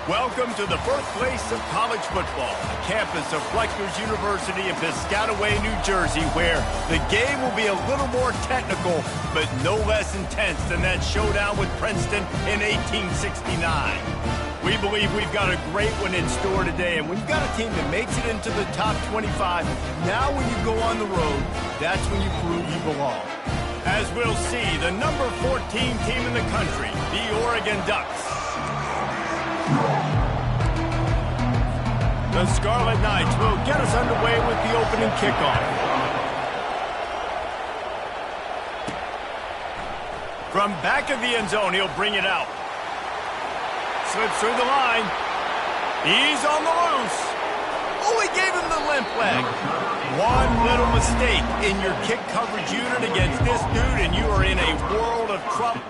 Welcome to the birthplace of college football, the campus of Rutgers University in Piscataway, New Jersey, where the game will be a little more technical, but no less intense than that showdown with Princeton in 1869. We believe we've got a great one in store today, and when you've got a team that makes it into the top 25, now when you go on the road, that's when you prove you belong. As we'll see, the number 14 team in the country, the Oregon Ducks. The Scarlet Knights will get us underway with the opening kickoff. From back of the end zone, he'll bring it out. Slips through the line. He's on the loose. Oh, he gave him the limp leg. One little mistake in your kick coverage unit against this dude, and you are in a world of trouble.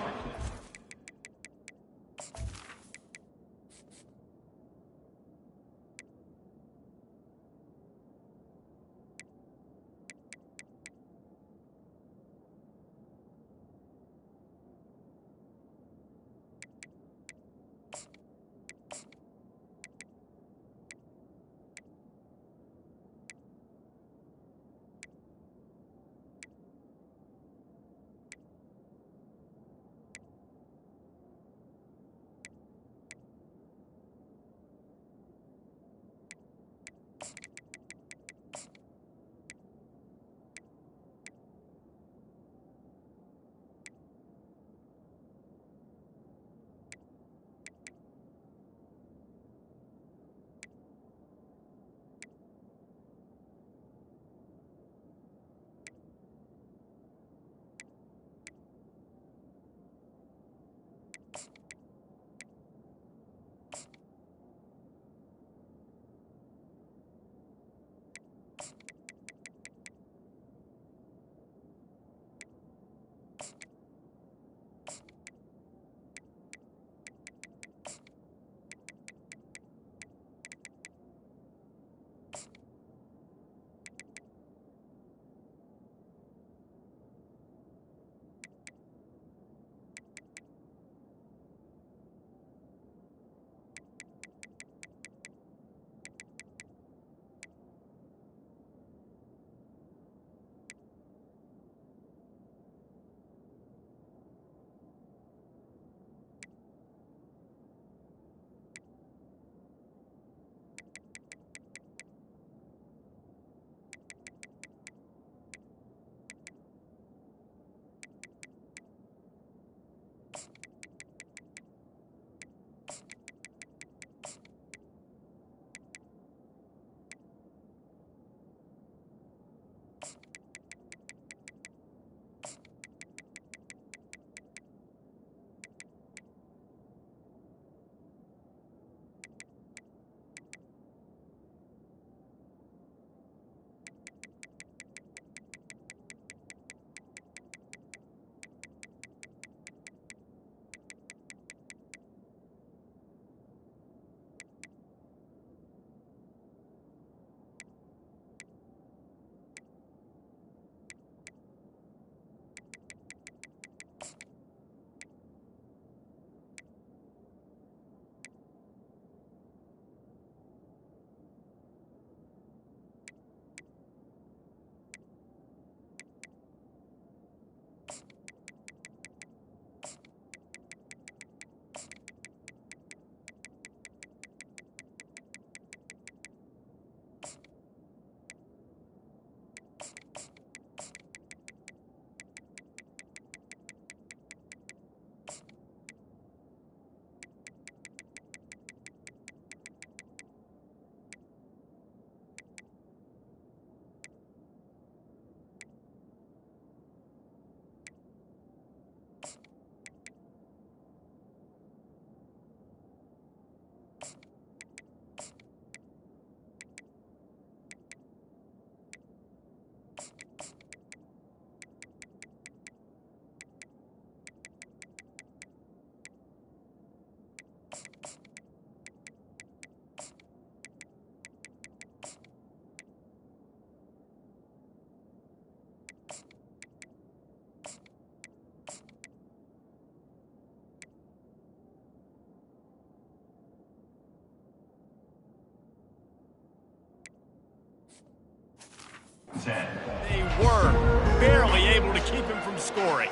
They were barely able to keep him from scoring.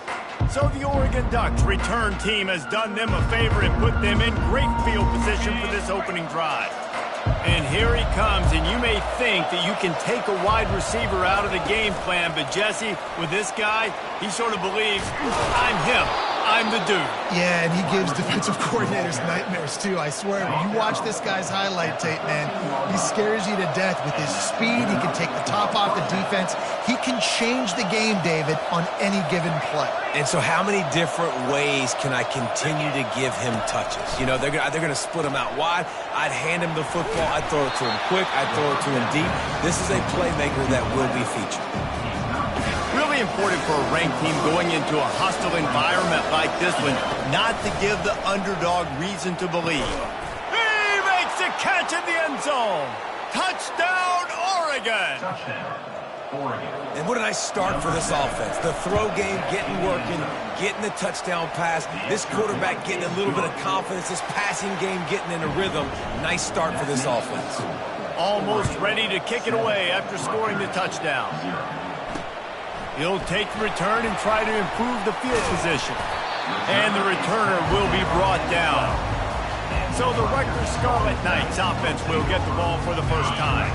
So the Oregon Ducks return team has done them a favor and put them in great field position for this opening drive. And here he comes, and you may think that you can take a wide receiver out of the game plan, but Jesse, with this guy, he sort of believes, I'm him. I'm the dude. Yeah, and he gives defensive coordinators nightmares, too. I swear, when you watch this guy's highlight tape, man, he scares you to death with his speed. He can take the top off the defense. He can change the game, David, on any given play. And so how many different ways can I continue to give him touches? You know, they're going to split him out wide. I'd hand him the football. I'd throw it to him quick. I'd throw it to him deep. This is a playmaker that will be featured. Really important for a ranked team going into a hostile environment like this one, not to give the underdog reason to believe. He makes a catch in the end zone. Touchdown, Oregon. And what a nice start for this offense. The throw game getting working, getting the touchdown pass. This quarterback getting a little bit of confidence. This passing game getting in a rhythm. Nice start for this offense. Almost ready to kick it away after scoring the touchdown. He'll take the return and try to improve the field position. And the returner will be brought down. So the Rutgers Scarlet Knights offense will get the ball for the first time.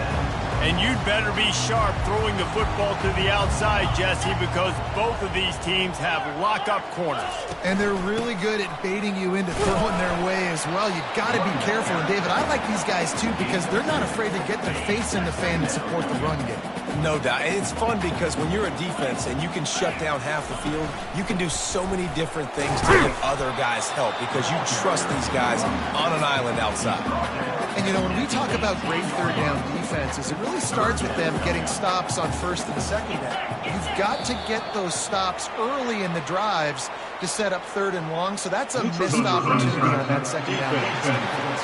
And you'd better be sharp throwing the football to the outside, Jesse, because both of these teams have lock-up corners. And they're really good at baiting you into throwing their way as well. You've got to be careful. And, David, I like these guys, too, because they're not afraid to get their face in the fan and support the run game. No doubt. And it's fun because when you're a defense and you can shut down half the field, you can do so many different things to give other guys help because you trust these guys on an island outside. And, you know, when we talk about great third down defenses, it really starts with them getting stops on first and second down. You've got to get those stops early in the drives to set up third and long, so that's a missed opportunity on that second down defense.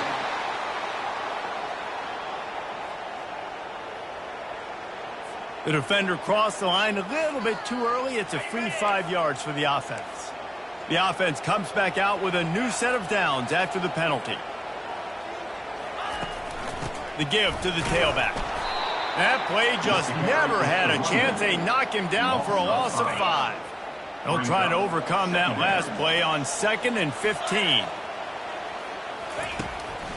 The defender crossed the line a little bit too early. It's a free 5 yards for the offense. The offense comes back out with a new set of downs after the penalty. The give to the tailback. That play just never had a chance. They knock him down for a loss of 5. They'll try to overcome that last play on 2nd and 15.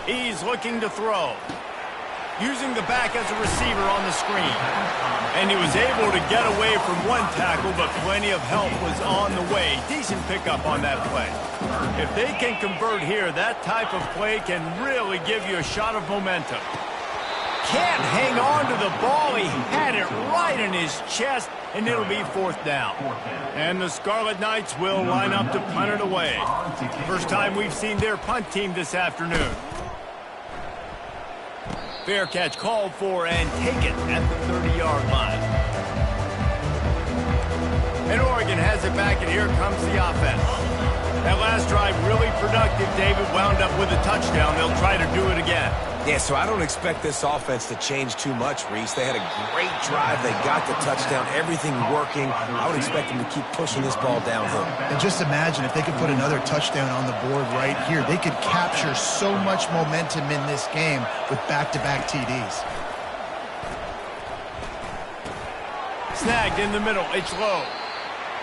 He's looking to throw. Using the back as a receiver on the screen. And he was able to get away from one tackle, but plenty of help was on the way. Decent pickup on that play. If they can convert here, that type of play can really give you a shot of momentum. Can't hang on to the ball. He had it right in his chest, and it'll be 4th down. And the Scarlet Knights will line up to punt it away. First time we've seen their punt team this afternoon. Fair catch called for and taken at the 30-yard line. And Oregon has it back, and here comes the offense. That last drive really productive. David wound up with a touchdown. They'll try to do it again. Yeah, so I don't expect this offense to change too much, Reese. They had a great drive. They got the touchdown. Everything working. I would expect them to keep pushing this ball downhill. And just imagine if they could put another touchdown on the board right here. They could capture so much momentum in this game with back-to-back TDs. Snagged in the middle. It's low.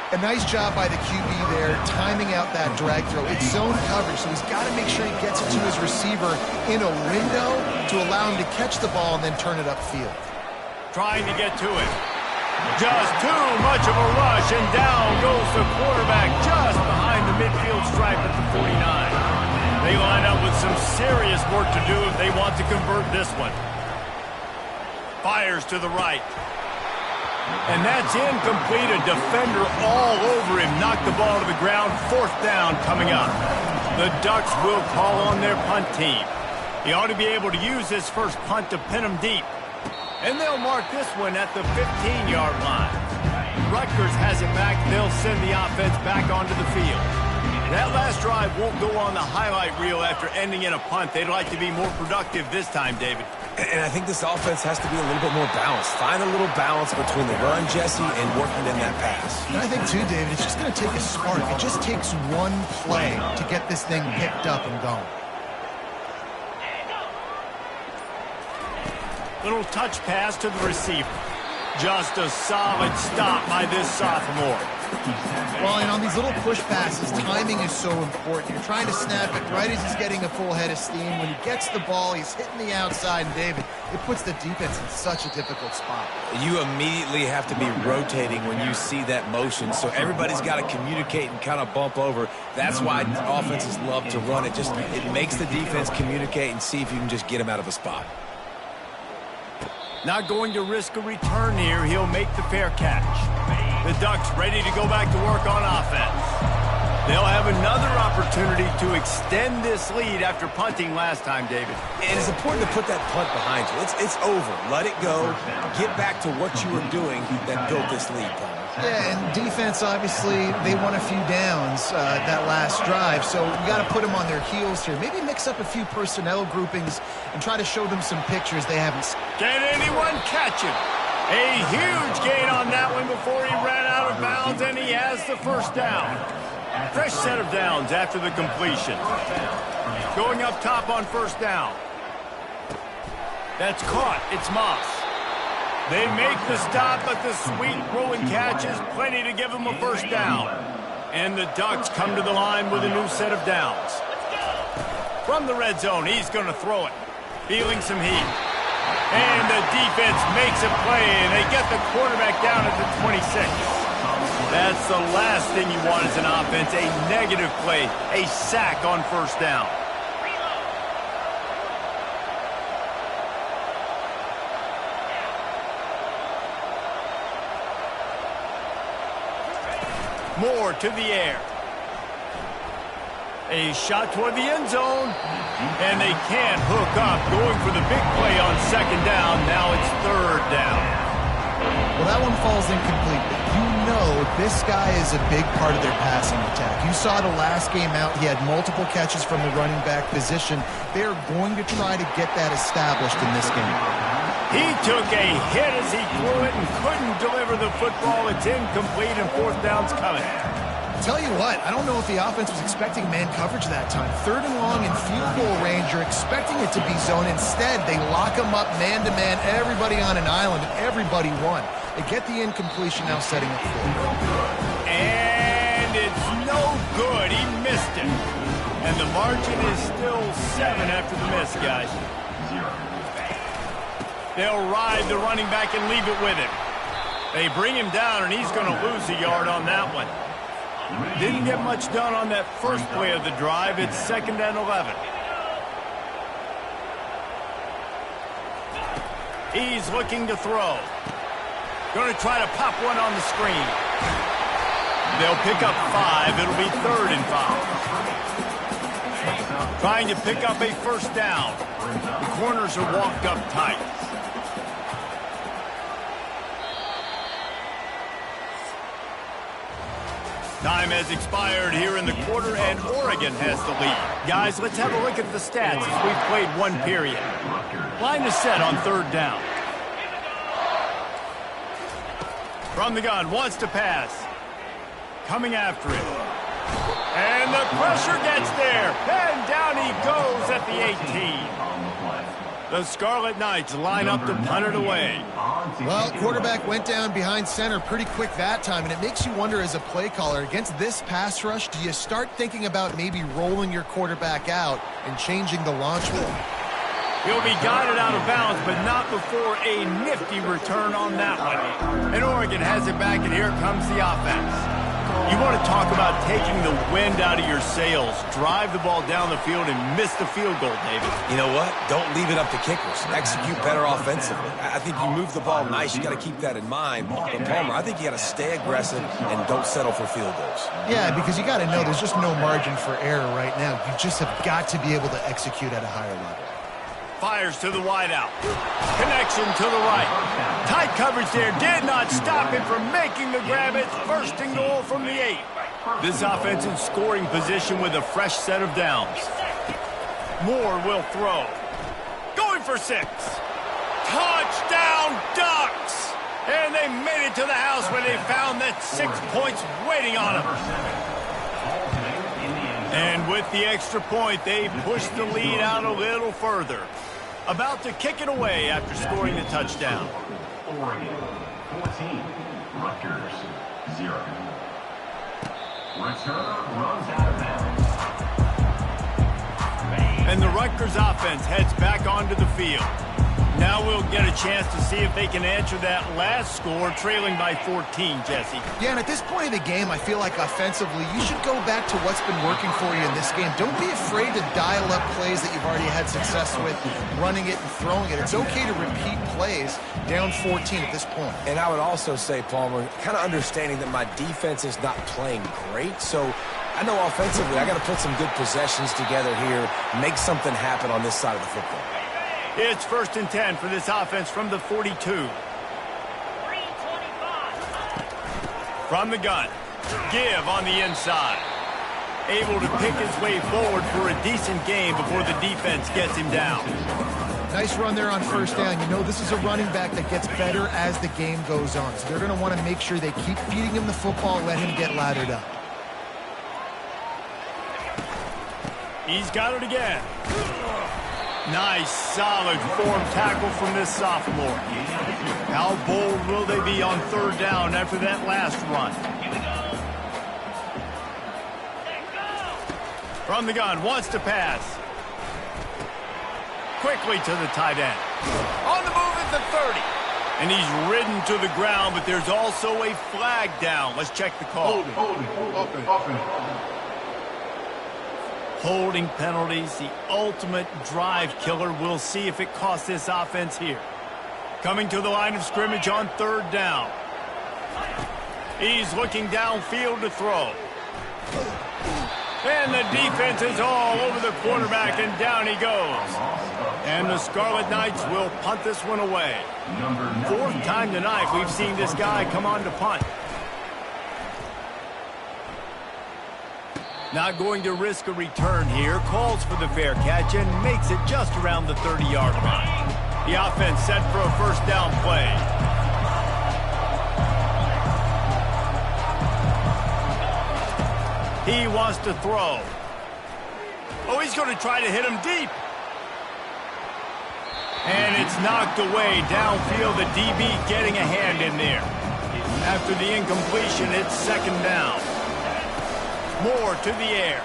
A nice job by the QB there, timing out that drag throw. It's zone coverage, so he's got to make sure he gets it to his receiver in a window to allow him to catch the ball and then turn it upfield. Trying to get to it. Just too much of a rush, and down goes the quarterback just behind the midfield stripe at the 49. They line up with some serious work to do if they want to convert this one. Fires to the right. And that's incomplete. A defender all over him. Knocked the ball to the ground. 4th down coming up. The Ducks will call on their punt team. He ought to be able to use this first punt to pin him deep. And they'll mark this one at the 15-yard line. Rutgers has it back. They'll send the offense back onto the field. That last drive won't go on the highlight reel after ending in a punt. They'd like to be more productive this time, David. And I think this offense has to be a little bit more balanced. Find a little balance between the run, Jesse, and working in that pass. And I think, too, David, it's just going to take a spark. It just takes one play to get this thing picked up and going. Little touch pass to the receiver. Just a solid stop by this sophomore. Well, and on these little push passes, timing is so important. You're trying to snap it right as he's getting a full head of steam. When he gets the ball, he's hitting the outside, and David, it puts the defense in such a difficult spot. You immediately have to be rotating when you see that motion, so everybody's got to communicate and kind of bump over. That's why offenses love to run it. It makes the defense communicate and see if you can just get him out of a spot. Not going to risk a return here. He'll make the fair catch. The Ducks ready to go back to work on offense. They'll have another opportunity to extend this lead after punting last time, David. And it's important to put that punt behind you. It's over. Let it go. Get back to what you were doing that built this lead, Paul. Yeah, and defense, obviously, they won a few downs that last drive, so you got to put them on their heels here. Maybe mix up a few personnel groupings and try to show them some pictures they haven't seen. Can anyone catch him? A huge gain on that one before he ran out of bounds, and he has the first down. Fresh set of downs after the completion. Going up top on first down. That's caught. It's Moss. They make the stop, but the sweet rolling catch is plenty to give them a first down. And the Ducks come to the line with a new set of downs. From the red zone, he's going to throw it. Feeling some heat. And the defense makes a play, and they get the quarterback down at the 26. That's the last thing you want as an offense, a negative play, a sack on first down. Moore to the air. A shot toward the end zone. And they can't hook up. Going for the big play on second down. Now it's third down. Well, that one falls incomplete. But you know this guy is a big part of their passing attack. You saw the last game out. He had multiple catches from the running back position. They're going to try to get that established in this game. He took a hit as he threw it and couldn't deliver the football. It's incomplete and fourth down's coming. Tell you what, I don't know if the offense was expecting man coverage that time. Third and long in field goal range, you're expecting it to be zone. Instead, they lock them up man-to-man, everybody on an island, and everybody won. They get the incompletion, now setting up fourth. And it's no good. He missed it. And the margin is still 7 after the miss, guys. They'll ride the running back and leave it with him. They bring him down, and he's going to lose a yard on that one. Didn't get much done on that first play of the drive. It's 2nd and 11. He's looking to throw. Going to try to pop one on the screen. They'll pick up 5. It'll be 3rd and 5. Trying to pick up a first down. The corners are walked up tight. Time has expired here in the quarter, and Oregon has the lead. Guys, let's have a look at the stats as we've played one period. Line is set on 3rd down. From the gun, wants to pass. Coming after it. And the pressure gets there. And down he goes at the 18. The Scarlet Knights line up to punt it away. Well, quarterback went down behind center pretty quick that time, and it makes you wonder as a play caller, against this pass rush, do you start thinking about maybe rolling your quarterback out and changing the launch move? He'll be guided out of bounds, but not before a nifty return on that one. And Oregon has it back, and here comes the offense. You want to talk about taking the wind out of your sails. Drive the ball down the field and miss the field goal, David. You know what? Don't leave it up to kickers. Execute better offensively. I think you move the ball nice. You got to keep that in mind. But Palmer, I think you got to stay aggressive and don't settle for field goals. Yeah, because you got to know there's just no margin for error right now. You just have got to be able to execute at a higher level. Fires to the wideout. Connection to the right. Tight coverage there did not stop him from making the grab. It's 1st and goal from the 8. This offense in scoring position with a fresh set of downs. Moore will throw. Going for 6. Touchdown Ducks! And they made it to the house where they found that 6 points waiting on them. And with the extra point, they push the lead out a little further. About to kick it away after scoring the touchdown. 14, Rutgers, 0. Return runs out of bounds. And the Rutgers offense heads back onto the field. Now we'll get a chance to see if they can answer that last score, trailing by 14, Jesse. Yeah, and at this point of the game, I feel like offensively, you should go back to what's been working for you in this game. Don't be afraid to dial up plays that you've already had success with, running it and throwing it. It's okay to repeat plays down 14 at this point. And I would also say, Palmer, kind of understanding that my defense is not playing great, so I know offensively I got to put some good possessions together here, make something happen on this side of the football. It's 1st and 10 for this offense from the 42. From the gun. Give on the inside. Able to pick his way forward for a decent game before the defense gets him down. Nice run there on 1st down. You know this is a running back that gets better as the game goes on. So they're going to want to make sure they keep feeding him the football, let him get lathered up. He's got it again. Nice, solid form tackle from this sophomore. How bold will they be on 3rd down after that last run? From the gun, wants to pass. Quickly to the tight end. On the move at the 30. And he's ridden to the ground, but there's also a flag down. Let's check the call. Holding penalties, the ultimate drive killer. We'll see if it costs this offense here. Coming to the line of scrimmage on 3rd down. He's looking downfield to throw. And the defense is all over the quarterback, and down he goes. And the Scarlet Knights will punt this one away. 4th time tonight we've seen this guy come on to punt. Not going to risk a return here. Calls for the fair catch and makes it just around the 30-yard line. The offense set for a 1st down play. He wants to throw. Oh, he's going to try to hit him deep. And it's knocked away downfield. The DB getting a hand in there. After the incompletion, it's 2nd down. Moore to the air.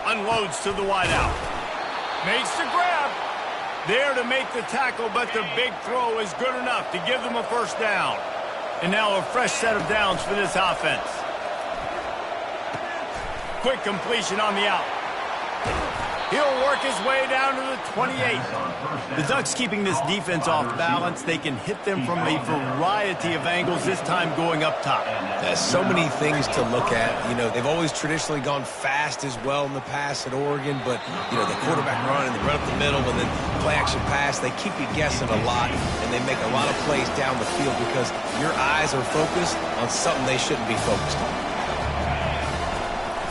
Unloads to the wideout. Makes the grab. There to make the tackle, but the big throw is good enough to give them a 1st down. And now a fresh set of downs for this offense. Quick completion on the out. He'll work his way down to the 28. The Ducks keeping this defense off balance. They can hit them from a variety of angles, this time going up top. There's so many things to look at. You know, they've always traditionally gone fast as well in the past at Oregon, but, you know, the quarterback run and the run up the middle and then play-action pass, they keep you guessing a lot, and they make a lot of plays down the field because your eyes are focused on something they shouldn't be focused on.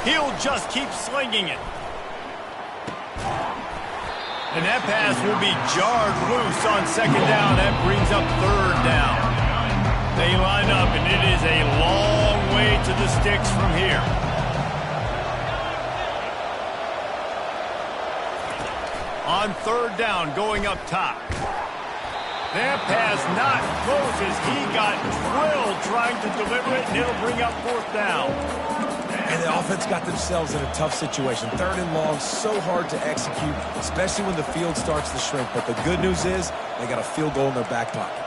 He'll just keep slinging it. And that pass will be jarred loose on 2nd down. That brings up 3rd down. They line up, and it is a long way to the sticks from here. On 3rd down, going up top. That pass not close as he got drilled trying to deliver it, and it'll bring up 4th down. And the offense got themselves in a tough situation. 3rd and long, so hard to execute, especially when the field starts to shrink. But the good news is they got a field goal in their back pocket.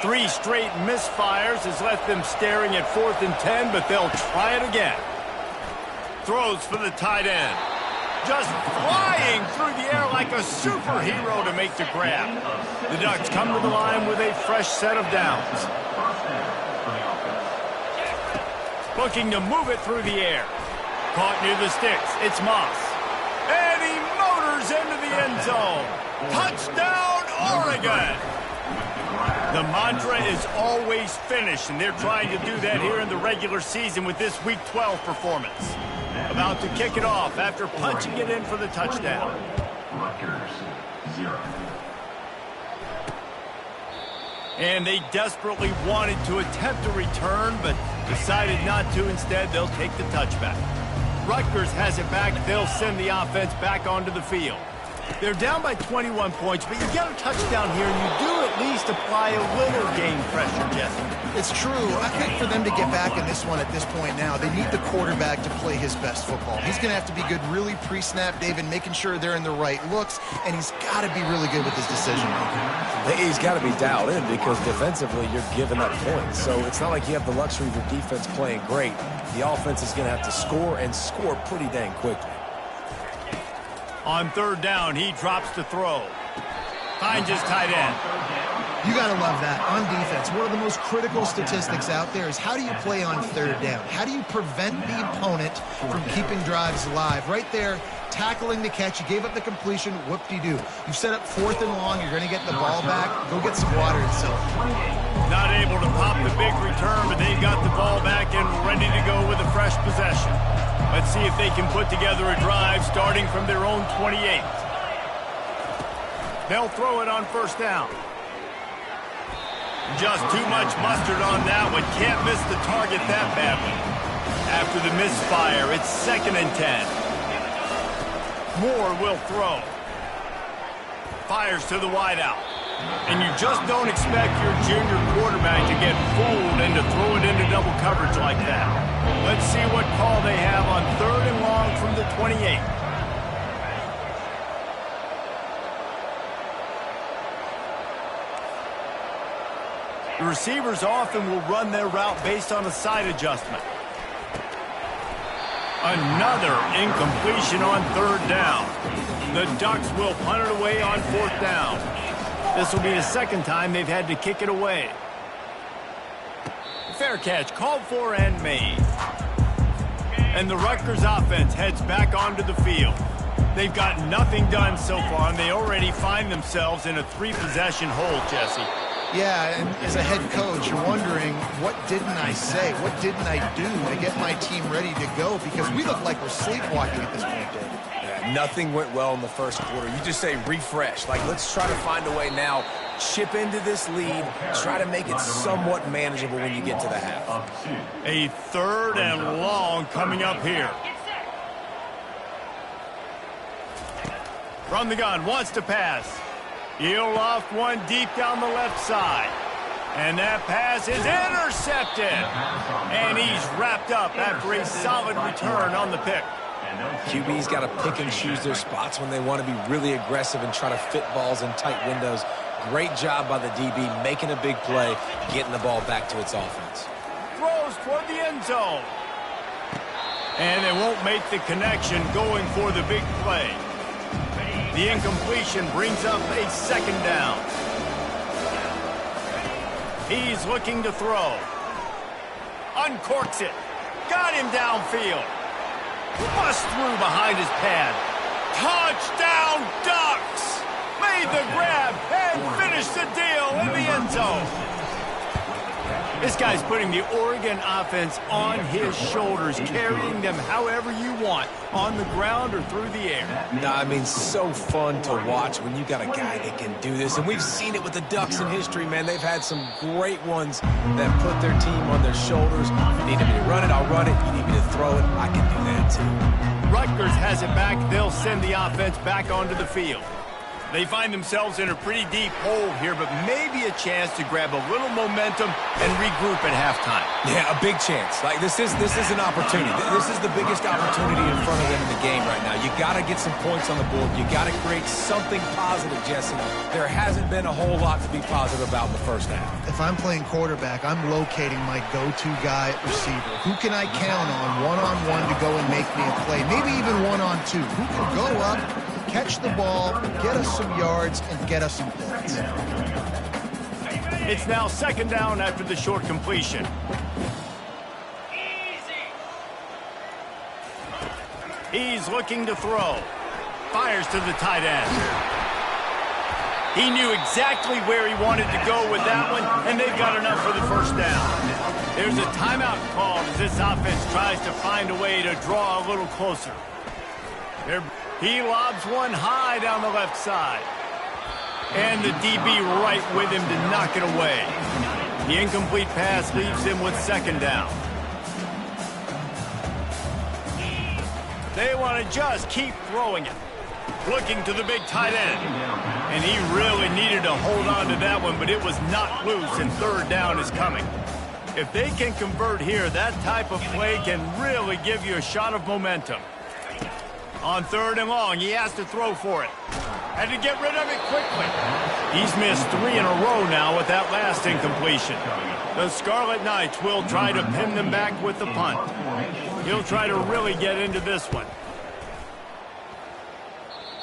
Three straight misfires has left them staring at 4th and 10, but they'll try it again. Throws for the tight end. Just flying through the air like a superhero to make the grab. The Ducks come to the line with a fresh set of downs. Looking to move it through the air. Caught near the sticks. It's Moss. And he motors into the end zone. Touchdown, Oregon! The mantra is always finish, and they're trying to do that here in the regular season with this Week 12 performance. About to kick it off after punching it in for the touchdown. Rutgers, 0. And they desperately wanted to attempt a return, but decided not to. Instead, they'll take the touchback. Rutgers has it back. They'll send the offense back onto the field. They're down by 21 points, but you get a touchdown here, and you do at least apply a little game pressure, Jesse. It's true. I think for them to get back in this one at this point now, they need the quarterback to play his best football. He's going to have to be good really pre-snap, David, making sure they're in the right looks, and he's got to be really good with his decision-making. He's got to be dialed in because defensively you're giving up points. So it's not like you have the luxury of your defense playing great. The offense is going to have to score and score pretty dang quickly. On third down, he drops to throw. Finds his tight end. You got to love that. On defense, one of the most critical statistics out there is how do you play on third down? How do you prevent the opponent from keeping drives alive? Right there, tackling the catch. You gave up the completion. Whoop-de-doo. You've set up 4th and long. You're going to get the ball back. Go get some water and so. Not able to pop the big return, but they've got the ball back and ready to go with a fresh possession. Let's see if they can put together a drive starting from their own 28. They'll throw it on first down. Just too much mustard on that one. Can't miss the target that badly. After the misfire, it's 2nd and 10. Moore will throw. Fires to the wideout. And you just don't expect your junior quarterback to get fooled and to throw it into double coverage like that. Let's see what call they have on 3rd and long from the 28. The receivers often will run their route based on a side adjustment. Another incompletion on 3rd down. The Ducks will punt it away on 4th down. This will be the 2nd time they've had to kick it away. Fair catch called for and made. And the Rutgers offense heads back onto the field. They've got nothing done so far, and they already find themselves in a 3-possession hole, Jesse. Yeah, and as a head coach, you're wondering, what didn't I say? What didn't I do to get my team ready to go? Because we look like we're sleepwalking at this point, David. Yeah, nothing went well in the first quarter. You just say refresh. Like, let's try to find a way now, chip into this lead, try to make it somewhat manageable when you get to the half. A 3rd and long coming up here. From the gun, wants to pass. He'll loft one deep down the left side. And that pass is intercepted. And he's wrapped up after a solid return on the pick. QB's got to pick and choose their spots when they want to be really aggressive and try to fit balls in tight windows. Great job by the DB making a big play, getting the ball back to its offense. Throws toward the end zone. And they won't make the connection going for the big play. The incompletion brings up a 2nd down. He's looking to throw. Uncorks it. Got him downfield. Bust through behind his pad. Touchdown Ducks! Made the grab and finished the deal in the end zone. This guy's putting the Oregon offense on his shoulders, carrying them however you want, on the ground or through the air. I mean, so fun to watch when you got a guy that can do this. And we've seen it with the Ducks in history, man. They've had some great ones that put their team on their shoulders. You need me to run it, I'll run it. You need me to throw it, I can do that too. Rutgers has it back. They'll send the offense back onto the field. They find themselves in a pretty deep hole here, but maybe a chance to grab a little momentum and regroup at halftime. Yeah, a big chance. Like, this is an opportunity. This is the biggest opportunity in front of them in the game right now. You got to get some points on the board. You got to create something positive, Jesse. There hasn't been a whole lot to be positive about in the first half. If I'm playing quarterback, I'm locating my go-to guy at receiver. Who can I count on one-on-one to go and make me a play? Maybe even one-on-two. Who can go up, catch the ball, get us some yards, and get us some points. It's now 2nd down after the short completion. He's looking to throw. Fires to the tight end. He knew exactly where he wanted to go with that one, and they've got enough for the first down. There's a timeout called as this offense tries to find a way to draw a little closer. He lobs one high down the left side. And the DB right with him to knock it away. The incomplete pass leaves him with 2nd down. They want to just keep throwing it. looking to the big tight end. And he really needed to hold on to that one, but it was knocked loose, and third down is coming. If they can convert here, that type of play can really give you a shot of momentum. On third and long, he has to throw for it. Had to get rid of it quickly. He's missed 3 in a row now with that last incompletion. The Scarlet Knights will try to pin them back with the punt. He'll try to really get into this one.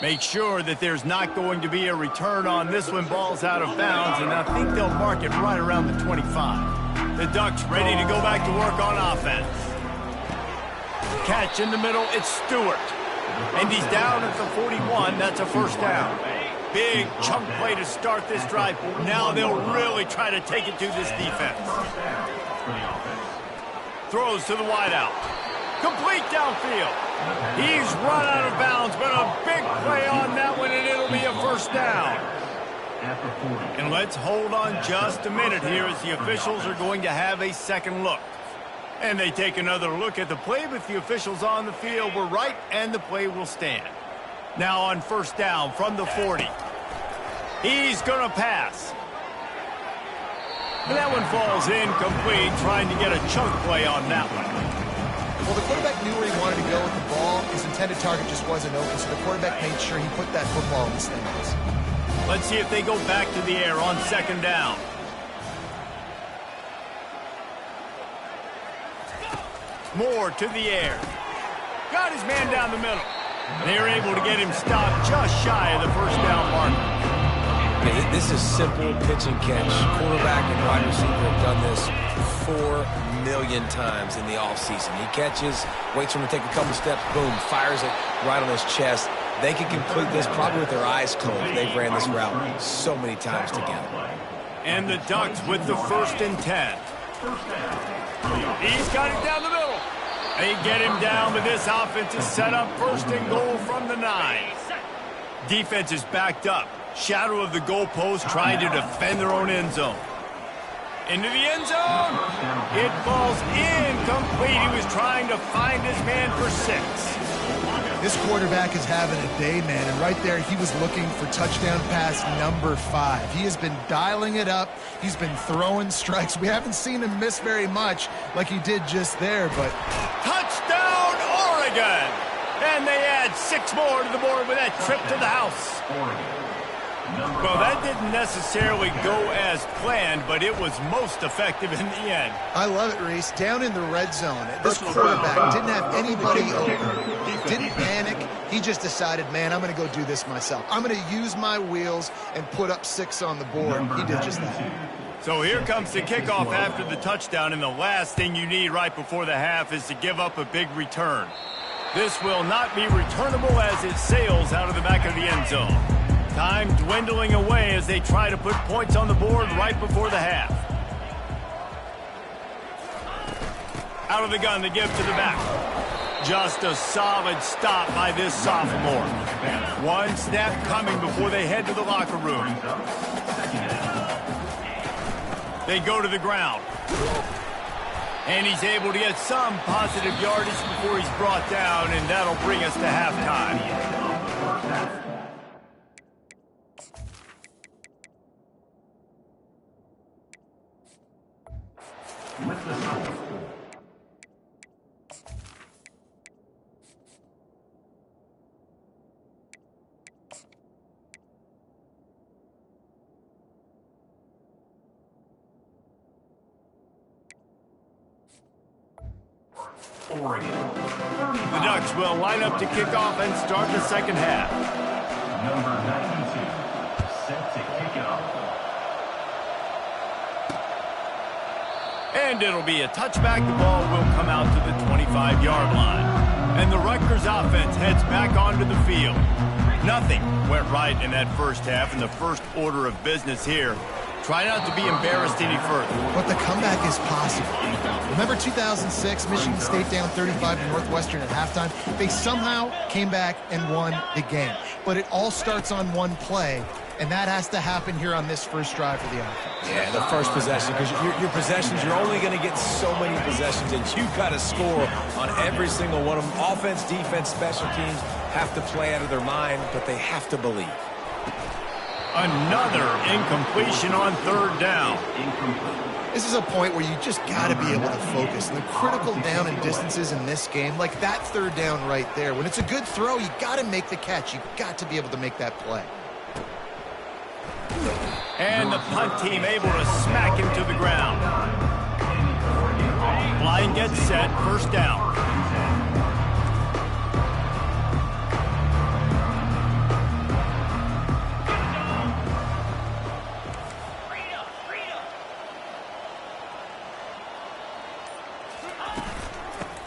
Make sure that there's not going to be a return on this one. Ball's out of bounds, and I think they'll mark it right around the 25. The Ducks ready to go back to work on offense. Catch in the middle, it's Stewart. And he's down at the 41. That's a first down. Big chunk play to start this drive. Now they'll really try to take it to this defense. Throws to the wideout. Complete downfield. He's run out of bounds, but a big play on that one, and it'll be a first down. And let's hold on just a minute here as the officials are going to have a second look. And they take another look at the play, but the officials on the field were right, and the play will stand. Now on first down from the 40. He's going to pass. And that one falls incomplete, trying to get a chunk play on that one. Well, the quarterback knew where he wanted to go with the ball. His intended target just wasn't open, so the quarterback made sure he put that football in the stands. Let's see if they go back to the air on second down. Moore to the air. Got his man down the middle. They're able to get him stopped just shy of the first down mark. Okay, this is simple pitch and catch. Quarterback and wide receiver have done this 4 million times in the offseason. He catches, waits for him to take a couple steps, boom, fires it right on his chest. They can complete this probably with their eyes closed. They've ran this route so many times together. And the Ducks with the 1st and 10. He's got it down the middle. They get him down, but this offense is set up 1st and goal from the 9. Defense is backed up. Shadow of the goalpost trying to defend their own end zone. Into the end zone. It falls incomplete. He was trying to find his man for 6. This quarterback is having a day, man, and right there he was looking for touchdown pass number 5. He has been dialing it up. He's been throwing strikes. We haven't seen him miss very much like he did just there, but... Touchdown, Oregon! And they add 6 more to the board with that trip to the house. Well, that didn't necessarily go as planned, but it was most effective in the end. I love it, Reese. Down in the red zone, this quarterback didn't have anybody open. Didn't panic. He just decided, man, I'm going to go do this myself. I'm going to use my wheels and put up 6 on the board. He did just that. So here comes the kickoff after the touchdown, and the last thing you need right before the half is to give up a big return. This will not be returnable as it sails out of the back of the end zone. Time dwindling away as they try to put points on the board right before the half. Out of the gun, they give to the back. Just a solid stop by this sophomore. One snap coming before they head to the locker room. They go to the ground. And he's able to get some positive yardage before he's brought down, and that'll bring us to halftime. With the score. Oregon. The Ducks will line up to kick off and start the second half. Number 92, set to kick off. And it'll be a touchback. The ball will come out to the 25-yard line. And the Rutgers offense heads back onto the field. Nothing went right in that first half, and the first order of business here. Try not to be embarrassed any further. But the comeback is possible. Remember 2006, Michigan State down 35 to Northwestern at halftime? They somehow came back and won the game. But it all starts on one play, and that has to happen here on this first drive for the offense. Yeah, the first possession, because your possessions, you're only going to get so many possessions, and you've got to score on every single one of them. Offense, defense, special teams, have to play out of their mind, but they have to believe. Another incompletion on third down. This is a point where you just got to be able to focus. And the critical down and distances in this game, like that third down right there, when it's a good throw, you got to make the catch. You got to be able to make that play. And the punt team able to smack him to the ground. Line gets set, first down.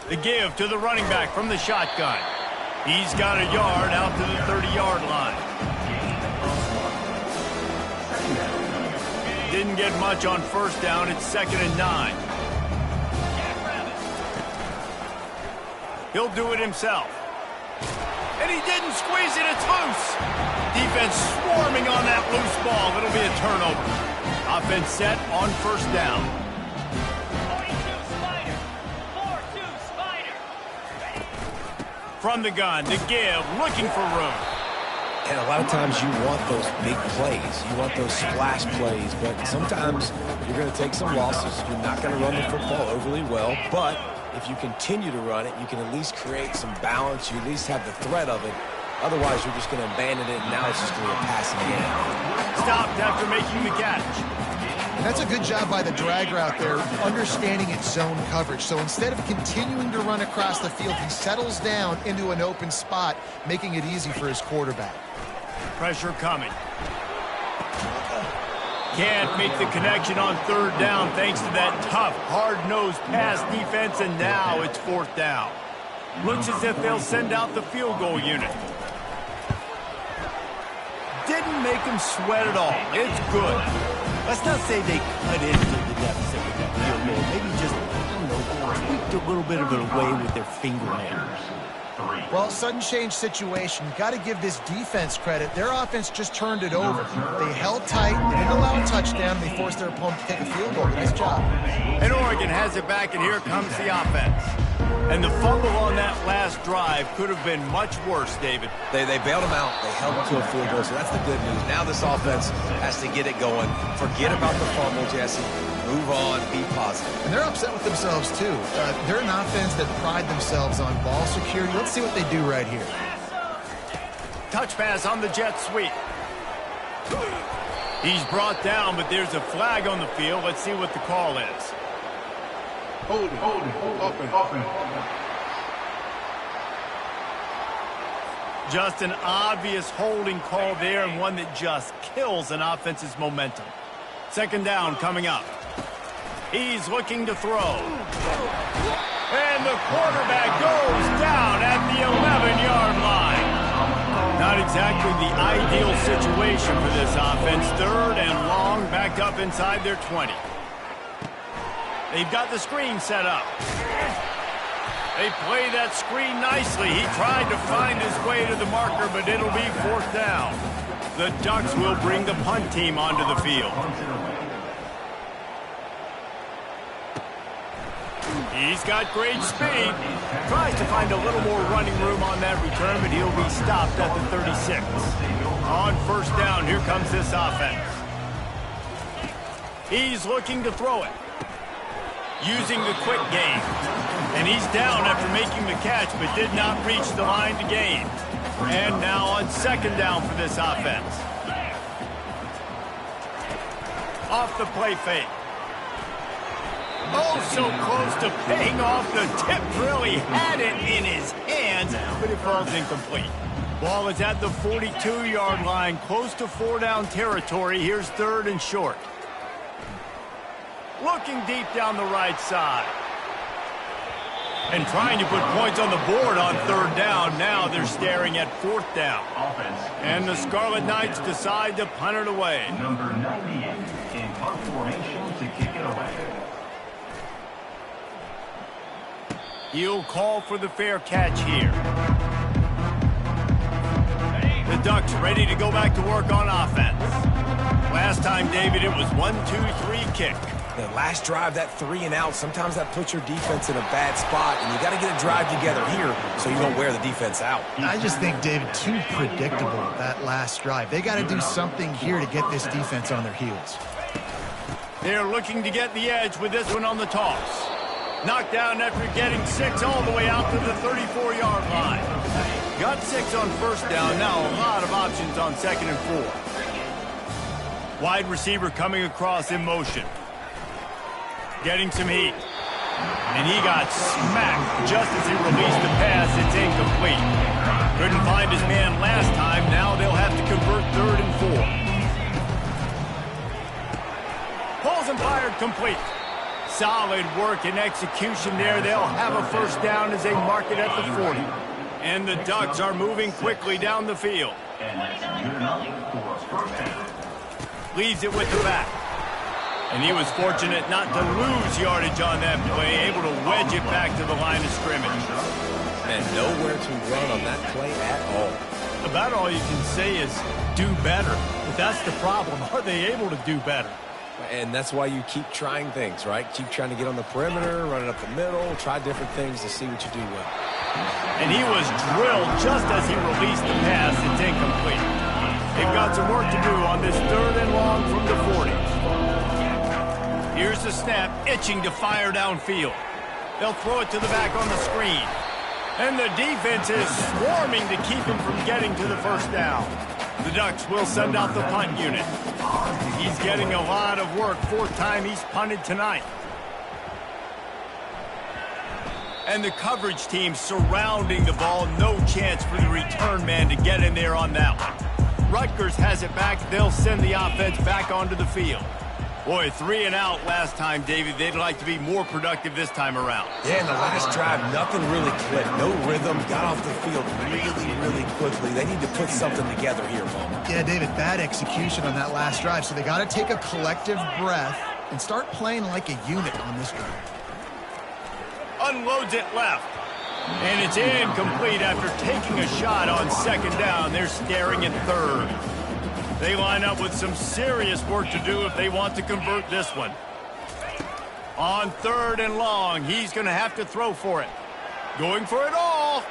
The give to the running back from the shotgun. He's got a yard out to the 30-yard line. Didn't get much on first down. It's 2nd and 9. He'll do it himself. And he didn't squeeze it. It's loose. Defense swarming on that loose ball. It'll be a turnover. Offense set on first down. From the gun, to give, looking for room. And a lot of times you want those big plays. You want those splash plays, but sometimes you're going to take some losses. You're not going to run the football overly well, but if you continue to run it, you can at least create some balance. You at least have the threat of it. Otherwise, you're just going to abandon it, and now it's just going to be a passing game. Stopped after making the catch. That's a good job by the drag route there, understanding its zone coverage. So instead of continuing to run across the field, he settles down into an open spot, making it easy for his quarterback. Pressure coming. Can't make the connection on third down thanks to that tough, hard-nosed pass defense, and now it's 4th down. Looks as if they'll send out the field goal unit. Didn't make him sweat at all. It's good. Let's not say they cut into the deficit with that field goal. Maybe just, tweaked a little bit of it away with their fingernails. Well, sudden change situation. Got to give this defense credit. Their offense just turned it over. They held tight. They didn't allow a touchdown. They forced their opponent to take a field goal. Nice job. And Oregon has it back, and here comes the offense. And the fumble on that last drive could have been much worse, David. They bailed him out. They held him to a field goal, so that's the good news. Now this offense has to get it going. Forget about the fumble, Jesse. Move on. Be positive. And they're upset with themselves, too. They're an offense that pride themselves on ball security. Let's see what they do right here. Touch pass on the jet sweep. He's brought down, but there's a flag on the field. Let's see what the call is. Hold it, open. Just an obvious holding call there, and one that just kills an offense's momentum. 2nd down coming up. He's looking to throw. And the quarterback goes down at the 11-yard line. Not exactly the ideal situation for this offense. 3rd and long, backed up inside their 20. They've got the screen set up. They play that screen nicely. He tried to find his way to the marker, but it'll be 4th down. The Ducks will bring the punt team onto the field. He's got great speed. Tries to find a little more running room on that return, but he'll be stopped at the 36. On first down, here comes this offense. He's looking to throw it. Using the quick game. And he's down after making the catch, but did not reach the line to gain. And now on 2nd down for this offense. Off the play fake. Oh, so close to paying off. The tip really had it in his hands, but it falls incomplete. Ball is at the 42-yard line, close to 4-down territory. Here's 3rd and short. Looking deep down the right side. And trying to put points on the board on 3rd down. Now they're staring at 4th down. And the Scarlet Knights decide to punt it away. Number 98 in punt formation to kick it away. He'll call for the fair catch here. The Ducks ready to go back to work on offense. Last time, David, it was 1-2-3 kick. The last drive, that 3 and out, sometimes that puts your defense in a bad spot, and you got to get a drive together here so you don't wear the defense out. I just think, David, too predictable, that last drive. They got to do something here to get this defense on their heels. They're looking to get the edge with this one on the toss. Knocked down after getting 6 all the way out to the 34-yard line. Got 6 on first down, now a lot of options on 2nd and 4. Wide receiver coming across in motion. Getting some heat. And he got smacked just as he released the pass. It's incomplete. Couldn't find his man last time. Now they'll have to convert 3rd and 4. Pulls and fired complete. Solid work and execution there. They'll have a first down as they mark it at the 40. And the Ducks are moving quickly down the field. And that's good enough for first down. Leaves it with the back. And he was fortunate not to lose yardage on that play, able to wedge it back to the line of scrimmage. And nowhere to run on that play at all. About all you can say is do better. But that's the problem. Are they able to do better? And that's why you keep trying things, right? Keep trying to get on the perimeter, run it up the middle, try different things to see what you do well. And he was drilled just as he released the pass. It's incomplete. They've got some work to do on this 3rd and long from the 40. Here's the snap, itching to fire downfield. They'll throw it to the back on the screen. And the defense is swarming to keep him from getting to the first down. The Ducks will send out the punt unit. He's getting a lot of work, 4th time he's punted tonight. And the coverage team surrounding the ball, no chance for the return man to get in there on that one. Rutgers has it back. They'll send the offense back onto the field. Boy, 3 and out last time, David. They'd like to be more productive this time around. Yeah, in the last drive, nothing really clicked. No rhythm, got off the field really quickly. They need to put something together here, Paul. Yeah, David, bad execution on that last drive, so they got to take a collective breath and start playing like a unit on this drive. Unloads it left. And it's incomplete after taking a shot on 2nd down. They're staring at 3rd. They line up with some serious work to do if they want to convert this one. On 3rd and long, he's going to have to throw for it. Going for it all.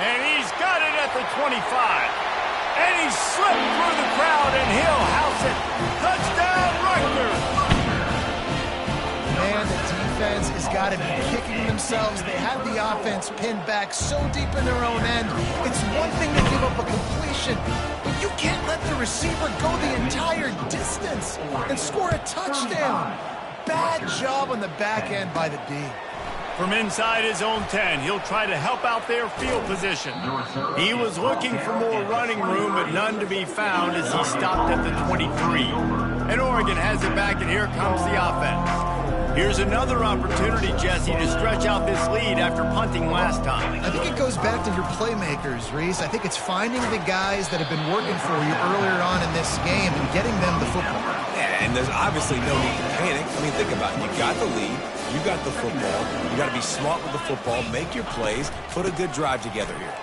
And he's got it at the 25. And he slipped through the crowd, and he'll house it. Touchdown, Rutgers! Man, the defense has got to be kicking themselves. They have the offense pinned back so deep in their own end. It's one thing to give up a completion, but you can't let the receiver go the entire distance and score a touchdown. Bad job on the back end by the D. From inside his own 10, he'll try to help out their field position. He was looking for more running room, but none to be found as he stopped at the 23. And Oregon has it back, and here comes the offense. Here's another opportunity, Jesse, to stretch out this lead after punting last time. I think it goes back to your playmakers, Reese. I think it's finding the guys that have been working for you earlier on in this game and getting them the football. Yeah, and there's obviously no need to panic. I mean, think about it. You got the lead. You got the football. You got to be smart with the football, make your plays, put a good drive together here.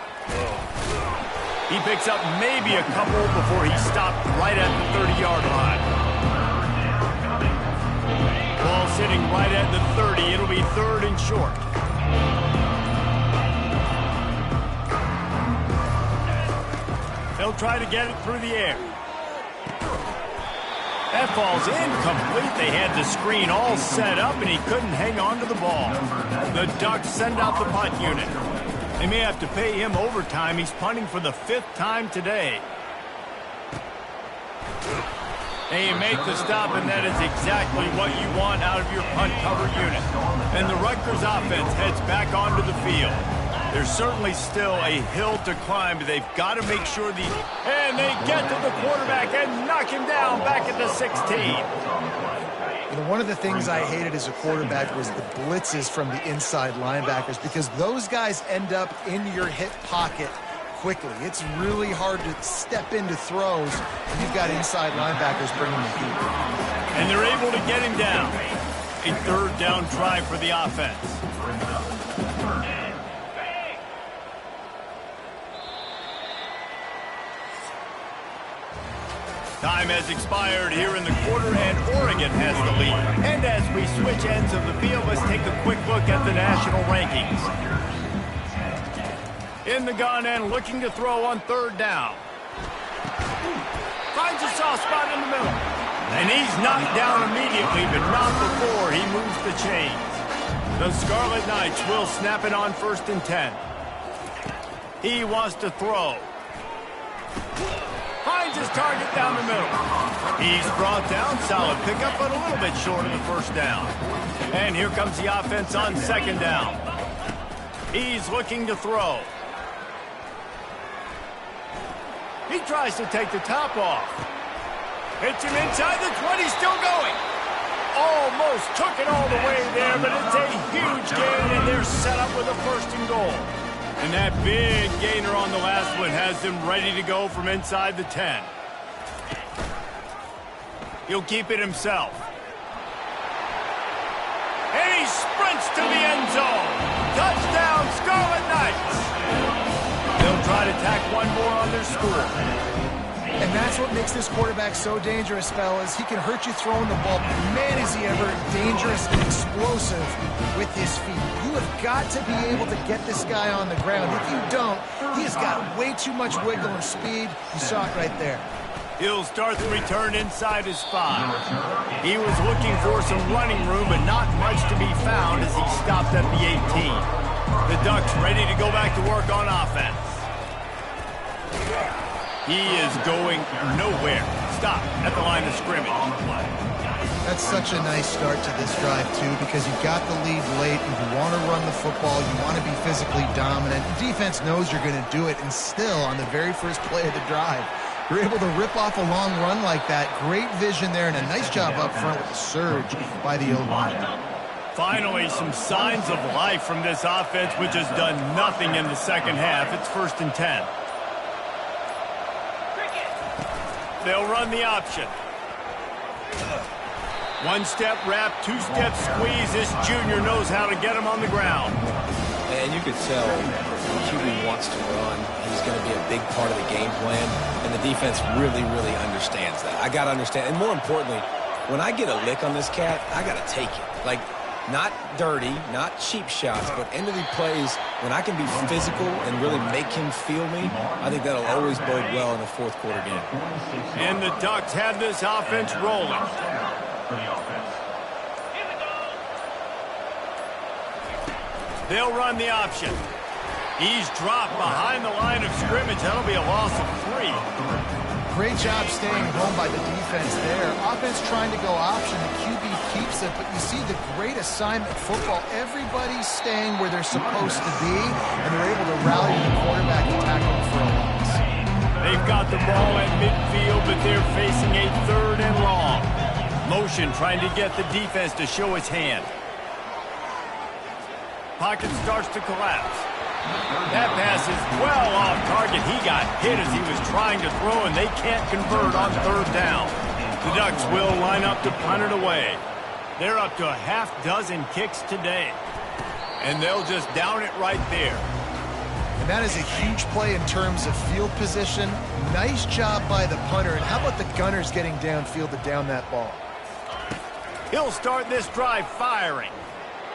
He picks up maybe a couple before he stopped right at the 30-yard line. Ball sitting right at the 30. It'll be 3rd and short. They'll try to get it through the air. That ball's incomplete. They had the screen all set up, and he couldn't hang on to the ball. The Ducks send out the punt unit. They may have to pay him overtime. He's punting for the 5th time today. They make the stop, and that is exactly what you want out of your punt cover unit. And the Rutgers offense heads back onto the field. There's certainly still a hill to climb, but they've got to make sure and they get to the quarterback and knock him down back at the 16. You know, one of the things I hated as a quarterback was the blitzes from the inside linebackers, because those guys end up in your hip pocket quickly. It's really hard to step into throws when you've got inside linebackers bringing the heat. And they're able to get him down. A 3rd down try for the offense. Time has expired here in the quarter, and Oregon has the lead. And as we switch ends of the field, let's take a quick look at the national rankings. In the gun and looking to throw on third down. Finds a soft spot in the middle. And he's knocked down immediately, but not before he moves the chains. The Scarlet Knights will snap it on 1st and 10. He wants to throw. Finds his target down the middle. He's brought down. Solid pickup, but a little bit short of the first down. And here comes the offense on 2nd down. He's looking to throw. He tries to take the top off. Hits him inside the 20, still going. Almost took it all the way there, but it's a huge gain, and they're set up with a 1st and goal. And that big gainer on the last one has them ready to go from inside the 10. He'll keep it himself. And he sprints to the end zone. Touchdown, Scarlet Knights. They'll try to tack one more on their score. And that's what makes this quarterback so dangerous, fellas. He can hurt you throwing the ball, but man, is he ever dangerous and explosive with his feet. You have got to be able to get this guy on the ground. If you don't, he has got way too much wiggle and speed. You saw it right there. He'll start the return inside his 5. He was looking for some running room, but not much to be found as he stopped at the 18. The Ducks ready to go back to work on offense. He is going nowhere. Stop at the line of scrimmage. That's such a nice start to this drive, too, because you've got the lead late, and you want to run the football, you want to be physically dominant. The defense knows you're going to do it, and still, on the very first play of the drive, you're able to rip off a long run like that. Great vision there, and a nice job up front with the surge by the O-line. Finally, some signs of life from this offense, which has done nothing in the second half. It's 1st and 10. They'll run the option. One-step wrap, two-step squeeze. This junior knows how to get him on the ground. And you could tell QB wants to run. He's going to be a big part of the game plan. And the defense really, really understands that. I got to understand. And more importantly, when I get a lick on this cat, I got to take it. Like, not dirty, not cheap shots, but end of the plays, when I can be physical and really make him feel me, I think that'll always bode well in the 4th quarter game. And the Ducks have this offense rolling. They'll run the option. He's dropped behind the line of scrimmage. That'll be a loss of 3. Great job staying home by the defense there. Offense trying to go option. The QB keeps it, but you see the great assignment football. Everybody's staying where they're supposed to be, and they're able to rally the quarterback to tackle him for a loss. They've got the ball at midfield, but they're facing a 3rd and long. Motion trying to get the defense to show its hand. Pocket starts to collapse. That pass is well off target. He got hit as he was trying to throw, and they can't convert on 3rd down. The Ducks will line up to punt it away. They're up to a half-dozen kicks today, and they'll just down it right there. And that is a huge play in terms of field position. Nice job by the punter. And how about the gunners getting downfield to down that ball? He'll start this drive firing.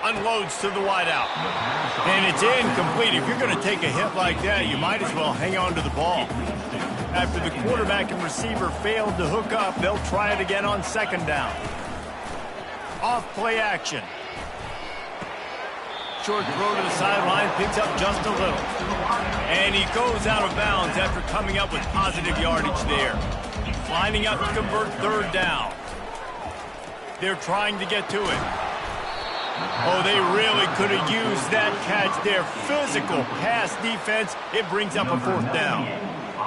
Unloads to the wideout. And it's incomplete. If you're going to take a hit like that, you might as well hang on to the ball. After the quarterback and receiver failed to hook up, they'll try it again on 2nd down. Off play action. Short throw to the sideline, picks up just a little. And he goes out of bounds after coming up with positive yardage there. Lining up to convert 3rd down. They're trying to get to it. Oh, they really could have used that catch there. Physical pass defense. It brings up a 4th down.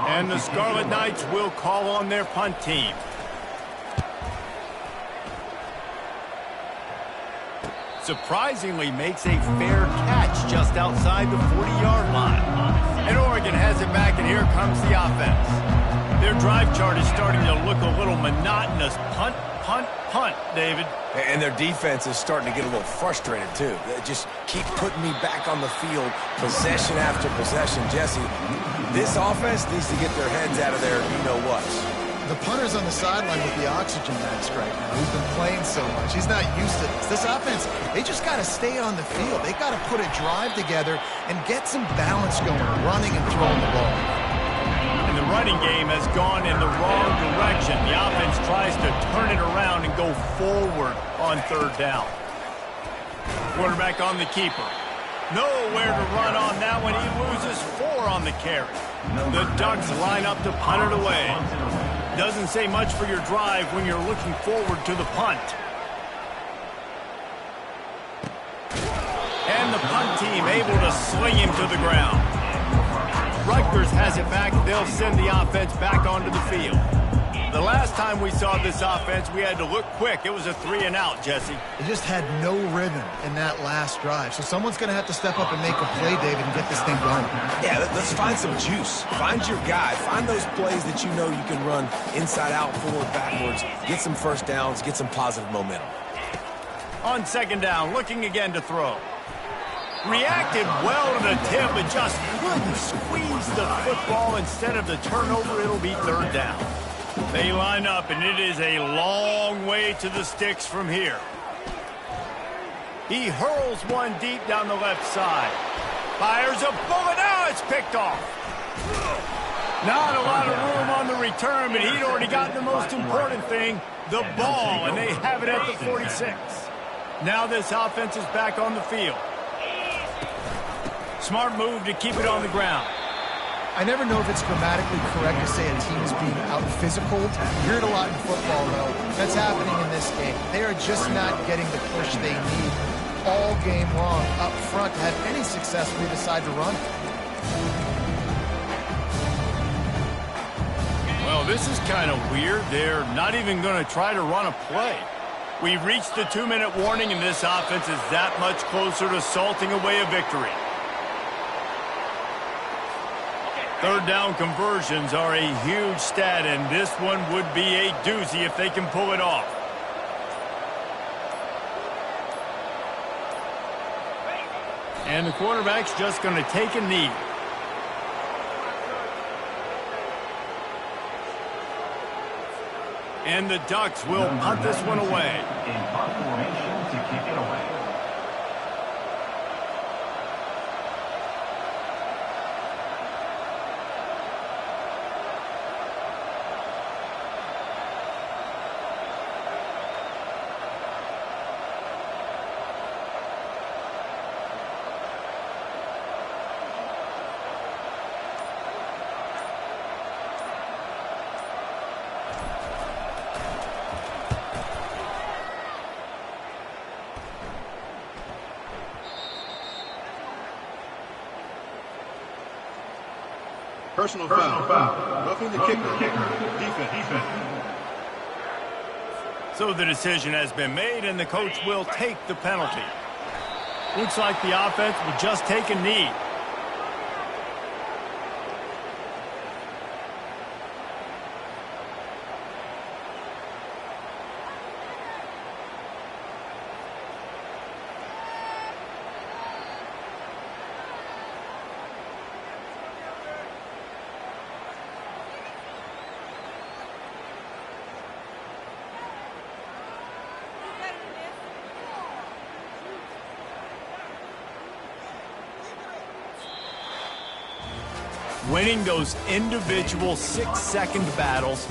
And the Scarlet Knights will call on their punt team. Surprisingly makes a fair catch just outside the 40-yard line. And Oregon has it back, and here comes the offense. Their drive chart is starting to look a little monotonous. Punt, punt, punt, David. And their defense is starting to get a little frustrated, too. They just keep putting me back on the field, possession after possession. Jesse, this offense needs to get their heads out of their you-know-what. The punter's on the sideline with the oxygen mask right now. He's been playing so much. He's not used to this. This offense, they just got to stay on the field. They got to put a drive together and get some balance going, running and throwing the ball. And the running game has gone in the wrong direction. The offense tries to turn it around and go forward on third down. Quarterback on the keeper. Nowhere to run on that one. He loses 4 on the carry. The Ducks line up to punt it away. Doesn't say much for your drive when you're looking forward to the punt. And the punt team able to sling him to the ground. Rutgers has it back. They'll send the offense back onto the field. The last time we saw this offense, we had to look quick. It was a 3-and-out, Jesse. They just had no rhythm in that last drive. So someone's going to have to step up and make a play, David, and get this thing going. Yeah, let's find some juice. Find your guy. Find those plays that you know you can run inside out, forward, backwards. Get some first downs. Get some positive momentum. On second down, looking again to throw. Reacted well to the tip, but just couldn't squeeze the football. Instead of the turnover, it'll be third down. They line up, and it is a long way to the sticks from here. He hurls one deep down the left side. Fires a bullet. Now it's picked off. Not a lot of room on the return, but he'd already gotten the most important thing, the ball, and they have it at the 46. Now this offense is back on the field. Smart move to keep it on the ground. I never know if it's grammatically correct to say a team is being out-physical. You hear it a lot in football, though. That's happening in this game. They are just not getting the push they need all game long up front to have any success when they decide to run. Well, this is kind of weird. They're not even going to try to run a play. We've reached the 2-minute warning, and this offense is that much closer to salting away a victory. Third down conversions are a huge stat, and this one would be a doozy if they can pull it off. And the quarterback's just going to take a knee. And the Ducks will punt this one away. In punt formation to kick it away. Personal foul. Roughing the kicker. Defense. So the decision has been made, and the coach will take the penalty. Looks like the offense will just take a knee. Winning those individual 6-second battles